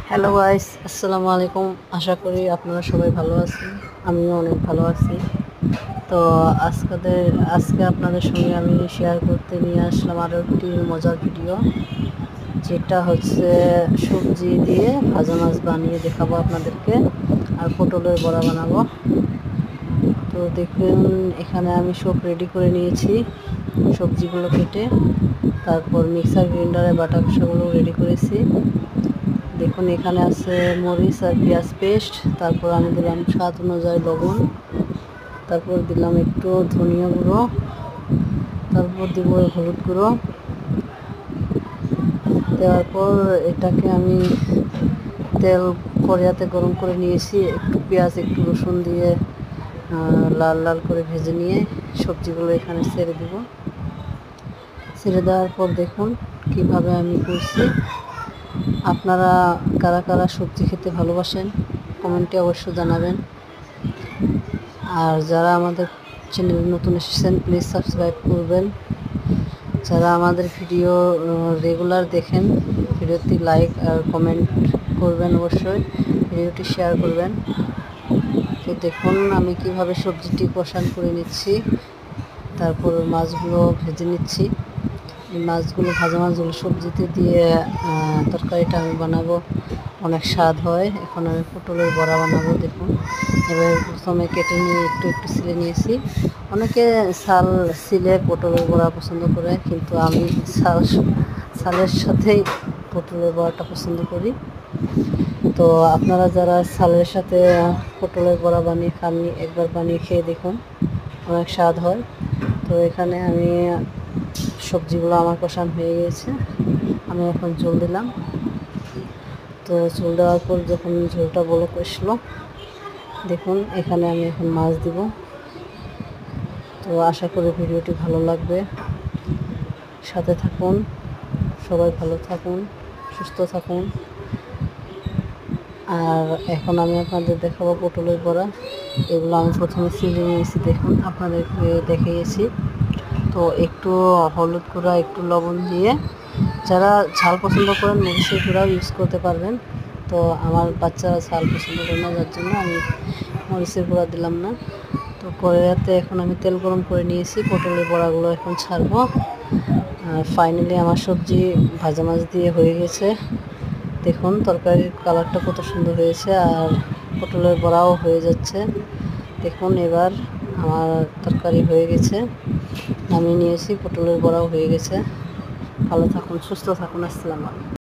Hello guys, আসসালামু আলাইকুম। আশা করি আপনারা সবাই ভালো আছেন। আমিও অনেক ভালো আছি। তো আজকে আপনাদের সঙ্গে আমি শেয়ার করতে নিয়ে আসলাম আরও একটি মজার ভিডিও, যেটা হচ্ছে সবজি দিয়ে ভাজা মাছ বানিয়ে দেখাবো আপনাদেরকে, আর পটলের বড়া বানাবো। তো দেখুন, এখানে আমি সব রেডি করে নিয়েছি, সবজিগুলো কেটে, তারপর মিক্সার গ্রাইন্ডারে বাটা কষাগুলো রেডি করেছি। দেখুন, এখানে আছে মরিচ আর পেঁয়াজ পেস্ট, তারপর আমি দিলাম স্বাদ অনুযায়ী লবণ, তারপর দিলাম একটু ধনিয়া গুঁড়ো, তারপর দিব হলুদ গুঁড়ো। দেওয়ার পর এটাকে আমি তেল কড়াইতে গরম করে নিয়েছি, একটু পেঁয়াজ একটু রসুন দিয়ে লাল লাল করে ভেজে নিয়ে সবজিগুলো এখানে ছেড়ে দিব। ছেড়ে দেওয়ার পর দেখুন কিভাবে আমি করছি। আপনারা কারা কারা সবজি খেতে ভালোবাসেন কমেন্টে অবশ্যই জানাবেন। আর যারা আমাদের চ্যানেলে নতুন এসেছেন প্লিজ সাবস্ক্রাইব করবেন। যারা আমাদের ভিডিও রেগুলার দেখেন ভিডিওটি লাইক আর কমেন্ট করবেন, অবশ্যই ভিডিওটি শেয়ার করবেন। তো দেখুন আমি কিভাবে সবজিটি কষান করে নিচ্ছি, তারপর মাছগুলো ভেজে নিচ্ছি। এই মাছগুলো ভাজা মাছগুলো সবজিতে দিয়ে তরকারিটা আমি বানাবো, অনেক স্বাদ হয়। এখন আমি পটলের বড়া বানাবো। দেখুন, এবার প্রথমে কেটে নিয়ে একটু একটু ছিলে নিয়েছি। অনেকে ছাল ছিলে পটলের বড়া পছন্দ করে, কিন্তু আমি ছালের সাথেই পটলের বড়াটা পছন্দ করি। তো আপনারা যারা ছালের সাথে পটলের বড়া বানিয়ে খাননি, একবার বানিয়ে খেয়ে দেখুন, অনেক স্বাদ হয়। তো এখানে আমি সবজিগুলো আমার কষান হয়ে গেছে, আমি এখন ঝোল দিলাম। তো ঝোল দেওয়ার পর যখন ঝোলটা বলক আসলো, দেখুন এখানে আমি এখন মাছ দিব। তো আশা করি ভিডিওটি ভালো লাগবে, সাথে থাকুন। সবাই ভালো থাকুন, সুস্থ থাকুন। আর এখন আমি আপনাদের দেখাবো পটলের বড়া। এগুলো আমি প্রথমে ছিলে নিয়েছি, দেখুন আপনাদেরকে দেখিয়েছি। তো একটু হলুদ গুঁড়া একটু লবণ দিয়ে, যারা ঝাল পছন্দ করেন মরিচের গুঁড়াও ইউজ করতে পারবেন। তো আমার বাচ্চারা ঝাল পছন্দ করে না, যার জন্য আমি মরিচের গুঁড়া দিলাম না। তো কড়াইতে এখন আমি তেল গরম করে নিয়েছি, পটলের বড়াগুলো এখন ছাড়বো। ফাইনালি আমার সবজি ভাজা মাছ দিয়ে হয়ে গেছে। দেখুন তরকারির কালারটা কত সুন্দর হয়েছে, আর পটলের বড়াও হয়ে যাচ্ছে। দেখুন এবার আমার তরকারি হয়ে গেছে, নামিয়ে নিয়েছি, পটলের বড়াও হয়ে গেছে। ভালো থাকুন, সুস্থ থাকুন। আসসালামু আলাইকুম।